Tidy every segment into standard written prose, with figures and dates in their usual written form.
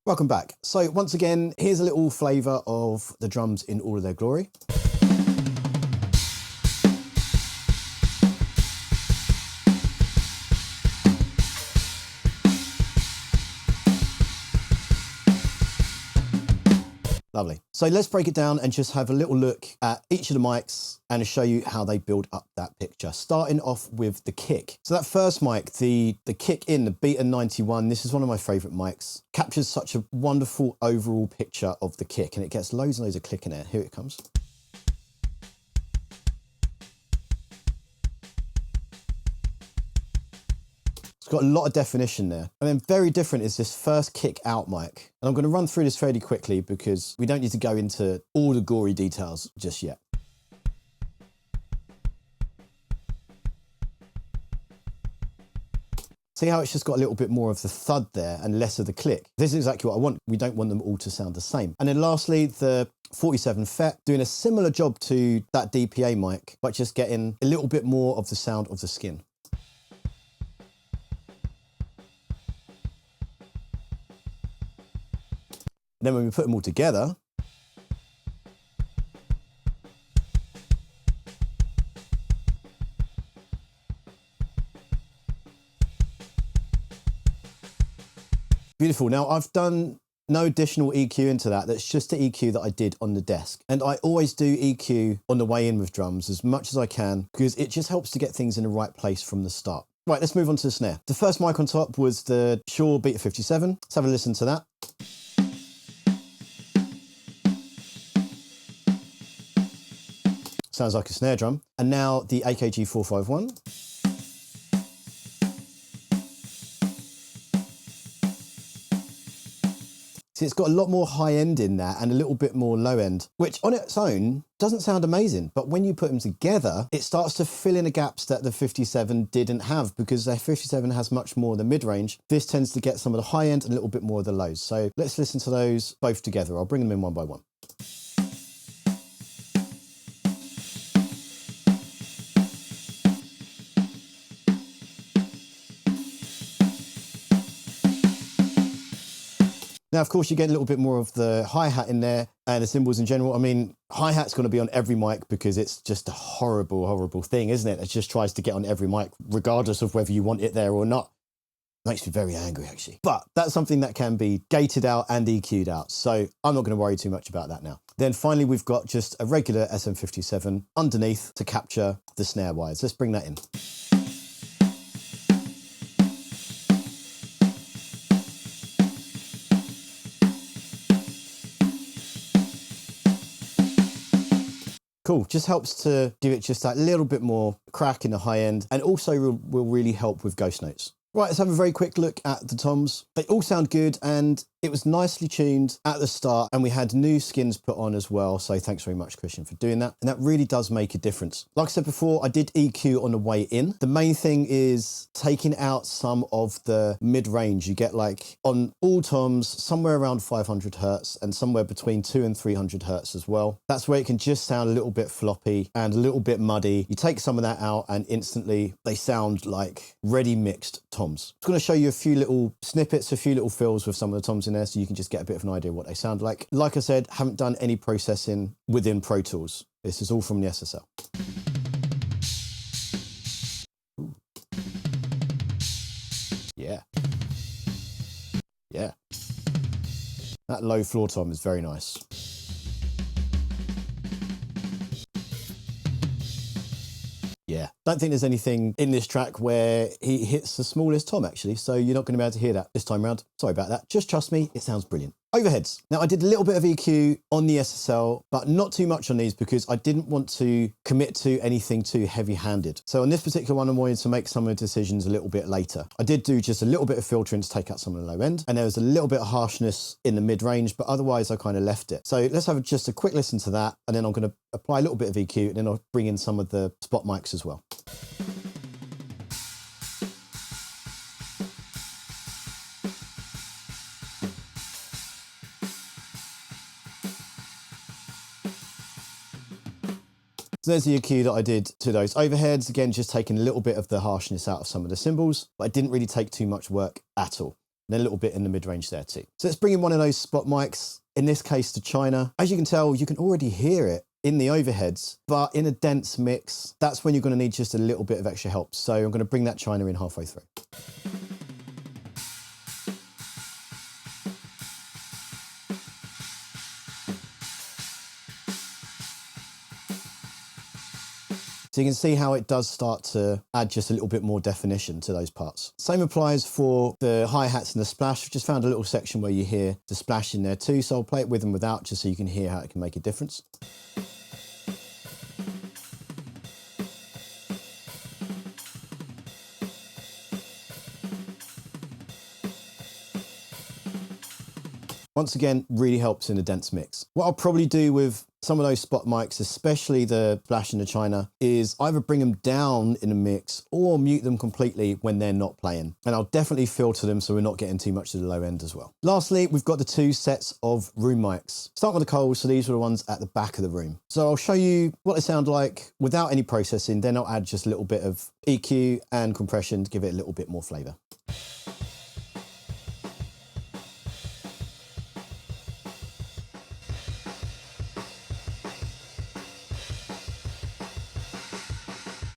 Welcome back. So once again, here's a little flavour of the drums in all of their glory. Lovely. So let's break it down and just have a little look at each of the mics and show you how they build up that picture. Starting off with the kick. So that first mic, the kick in, the Beta 91, this is one of my favourite mics. Captures such a wonderful overall picture of the kick, and it gets loads and loads of click in there. Here it comes. It's got a lot of definition there. And then very different is this first kick out mic. And I'm going to run through this fairly quickly because we don't need to go into all the gory details just yet. See how it's just got a little bit more of the thud there and less of the click. This is exactly what I want. We don't want them all to sound the same. And then lastly, the 47 FET, doing a similar job to that DPA mic, but just getting a little bit more of the sound of the skin. Then when we put them all together, beautiful. Now I've done no additional EQ into that. That's just the EQ that I did on the desk. And I always do EQ on the way in with drums as much as I can because it just helps to get things in the right place from the start. Right, let's move on to the snare. The first mic on top was the Shure Beta 57. Let's have a listen to that. Sounds like a snare drum. And now the AKG 451. See, it's got a lot more high end in that and a little bit more low end, which on its own doesn't sound amazing. But when you put them together, it starts to fill in the gaps that the 57 didn't have because the 57 has much more of the mid-range. This tends to get some of the high end and a little bit more of the lows. So let's listen to those both together. I'll bring them in one by one. Now, of course, you get a little bit more of the hi-hat in there and the cymbals in general. I mean, hi-hat's going to be on every mic because it's just a horrible, horrible thing, isn't it? It just tries to get on every mic, regardless of whether you want it there or not. Makes me very angry, actually. But that's something that can be gated out and EQ'd out. So I'm not going to worry too much about that now. Then finally, we've got just a regular SM57 underneath to capture the snare wires. Let's bring that in. Cool, just helps to give it just that little bit more crack in the high end and also will really help with ghost notes. Right, let's have a very quick look at the toms. They all sound good and it was nicely tuned at the start and we had new skins put on as well. So thanks very much, Christian, for doing that. And that really does make a difference. Like I said before, I did EQ on the way in. The main thing is taking out some of the mid-range. You get like on all toms, somewhere around 500 Hertz and somewhere between 200 and 300 Hertz as well. That's where it can just sound a little bit floppy and a little bit muddy. You take some of that out and instantly they sound like ready mixed toms. I'm just going to show you a few little snippets, a few little fills with some of the toms in there so you can just get a bit of an idea of what they sound like. Like I said, haven't done any processing within Pro Tools. This is all from the SSL. Ooh. Yeah. Yeah. That low floor tom is very nice. Yeah, don't think there's anything in this track where he hits the smallest tom actually, so you're not going to be able to hear that this time around. Sorry about that. Just trust me, it sounds brilliant. Overheads. Now I did a little bit of EQ on the SSL, but not too much on these because I didn't want to commit to anything too heavy-handed. So on this particular one, I wanted to make some of the decisions a little bit later. I did do just a little bit of filtering to take out some of the low end, and there was a little bit of harshness in the mid-range, but otherwise I kind of left it. So let's have just a quick listen to that, and then I'm going to apply a little bit of EQ, and then I'll bring in some of the spot mics as well. So there's the EQ that I did to those overheads. Again, just taking a little bit of the harshness out of some of the cymbals, but I didn't really take too much work at all. then a little bit in the mid-range there too. So let's bring in one of those spot mics, in this case to China. As you can tell, you can already hear it in the overheads, but in a dense mix, that's when you're going to need just a little bit of extra help. So I'm going to bring that China in halfway through. So you can see how it does start to add just a little bit more definition to those parts. Same applies for the hi-hats and the splash. I've just found a little section where you hear the splash in there too, so I'll play it with and without just so you can hear how it can make a difference. Once again, really helps in a dense mix. What I'll probably do with some of those spot mics, especially the Splash and the China, is either bring them down in a mix or mute them completely when they're not playing. And I'll definitely filter them so we're not getting too much to the low end as well. Lastly, we've got the two sets of room mics. Start with the Coles, so these are the ones at the back of the room. So I'll show you what they sound like without any processing, then I'll add just a little bit of EQ and compression to give it a little bit more flavor.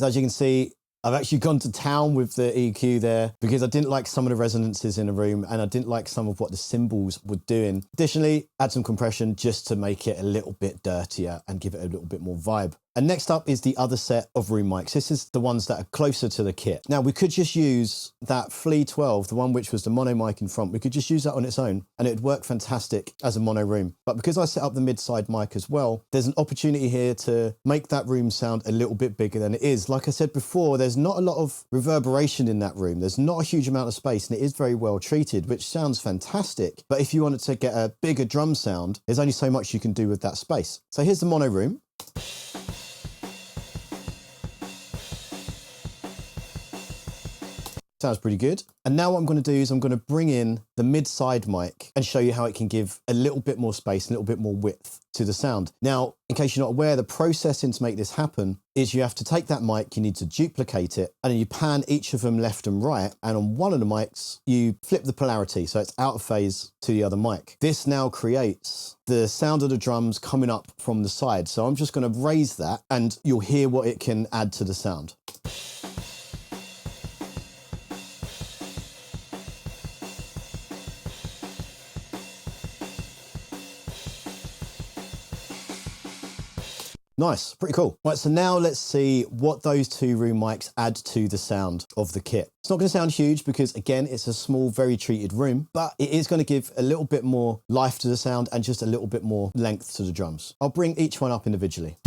As you can see, I've actually gone to town with the EQ there because I didn't like some of the resonances in the room and I didn't like some of what the cymbals were doing. Additionally, add some compression just to make it a little bit dirtier and give it a little bit more vibe. And next up is the other set of room mics. This is the ones that are closer to the kit. Now we could just use that Flea 12, the one which was the mono mic in front. We could just use that on its own and it'd work fantastic as a mono room. But because I set up the mid-side mic as well, there's an opportunity here to make that room sound a little bit bigger than it is. Like I said before, there's not a lot of reverberation in that room. There's not a huge amount of space and it is very well treated, which sounds fantastic. But if you wanted to get a bigger drum sound, there's only so much you can do with that space. So here's the mono room. Sounds pretty good. And now what I'm going to do is I'm going to bring in the mid-side mic and show you how it can give a little bit more space, a little bit more width to the sound. Now, in case you're not aware, the processing to make this happen is you have to take that mic, you need to duplicate it, and then you pan each of them left and right. And on one of the mics, you flip the polarity, so it's out of phase to the other mic. This now creates the sound of the drums coming up from the side. So I'm just going to raise that and you'll hear what it can add to the sound. Nice, pretty cool. Right, so now let's see what those two room mics add to the sound of the kit. It's not going to sound huge because, again, it's a small, very treated room, but it is going to give a little bit more life to the sound and just a little bit more length to the drums. I'll bring each one up individually.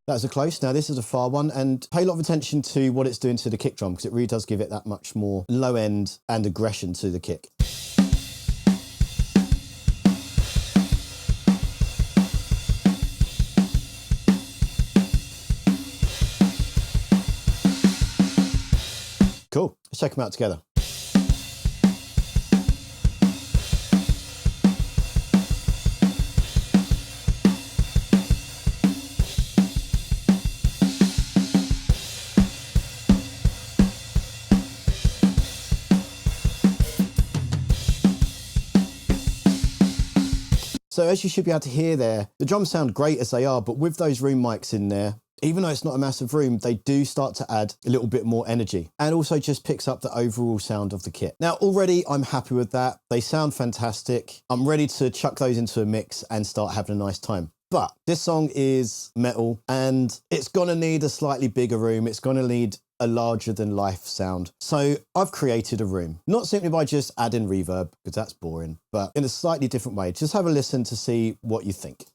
That's a close. Now this is a far one, and pay a lot of attention to what it's doing to the kick drum because it really does give it that much more low end and aggression to the kick. Cool, let's check them out together. So as you should be able to hear there, the drums sound great as they are, but with those room mics in there, even though it's not a massive room, they do start to add a little bit more energy and also just picks up the overall sound of the kit. Now, already I'm happy with that. They sound fantastic. I'm ready to chuck those into a mix and start having a nice time. But this song is metal and it's gonna need a slightly bigger room. It's gonna need a larger than life sound. So I've created a room, not simply by just adding reverb, because that's boring, but in a slightly different way. Just have a listen to see what you think.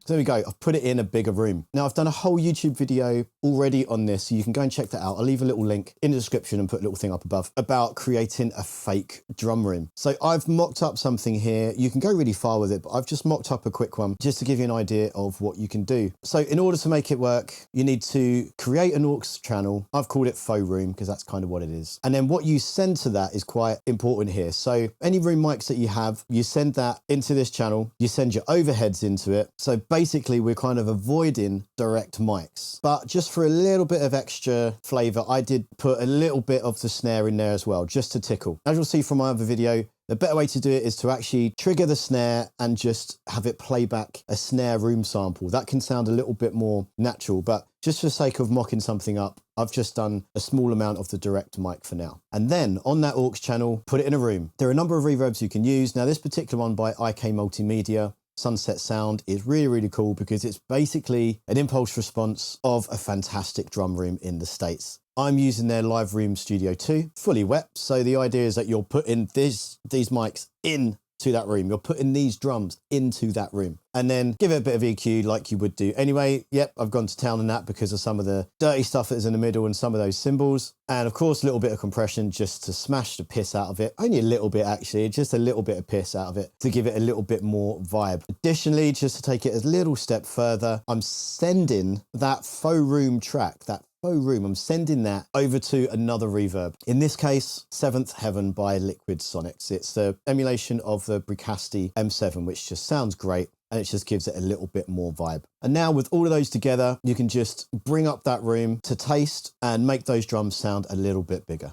So there we go. I've put it in a bigger room. Now I've done a whole YouTube video already on this, so you can go and check that out. I'll leave a little link in the description and put a little thing up above about creating a fake drum room. So I've mocked up something here. You can go really far with it, but I've just mocked up a quick one just to give you an idea of what you can do. So in order to make it work, you need to create an aux channel. I've called it faux room because that's kind of what it is. And then what you send to that is quite important here. So any room mics that you have, you send that into this channel, you send your overheads into it. So basically we're kind of avoiding direct mics, but just for a little bit of extra flavor, I did put a little bit of the snare in there as well, just to tickle. As you'll see from my other video, the better way to do it is to actually trigger the snare and just have it play back a snare room sample. That can sound a little bit more natural, but just for the sake of mocking something up, I've just done a small amount of the direct mic for now. And then on that aux channel, put it in a room. There are a number of reverbs you can use. Now this particular one by IK Multimedia, Sunset Sound, is really, really cool because it's basically an impulse response of a fantastic drum room in the States. I'm using their Live Room Studio 2, fully wet. So the idea is that you're putting these mics into that room. You're putting these drums into that room and then give it a bit of EQ like you would do anyway. Yep, I've gone to town on that because of some of the dirty stuff that is in the middle and some of those cymbals. And of course, a little bit of compression just to smash the piss out of it. Only a little bit actually, just a little bit of piss out of it to give it a little bit more vibe. Additionally, just to take it a little step further, I'm sending that faux room track, that faux room, I'm sending that over to another reverb. In this case, Seventh Heaven by Liquid Sonics. It's the emulation of the Bricasti M7, which just sounds great. And it just gives it a little bit more vibe. And now with all of those together, you can just bring up that room to taste and make those drums sound a little bit bigger.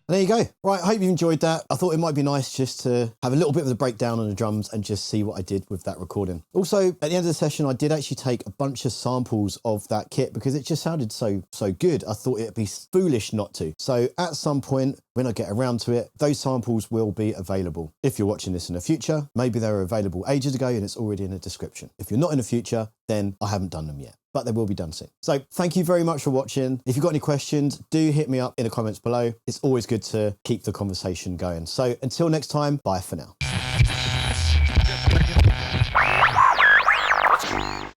There you go. Right, I hope you enjoyed that. I thought it might be nice just to have a little bit of a breakdown on the drums and just see what I did with that recording. Also, at the end of the session, I did actually take a bunch of samples of that kit because it just sounded so good. I thought it'd be foolish not to. So at some point, when I get around to it, those samples will be available. If you're watching this in the future, maybe they were available ages ago and it's already in the description. If you're not in the future, then I haven't done them yet, but they will be done soon. So thank you very much for watching. If you've got any questions, do hit me up in the comments below. It's always good to keep the conversation going. So until next time, bye for now.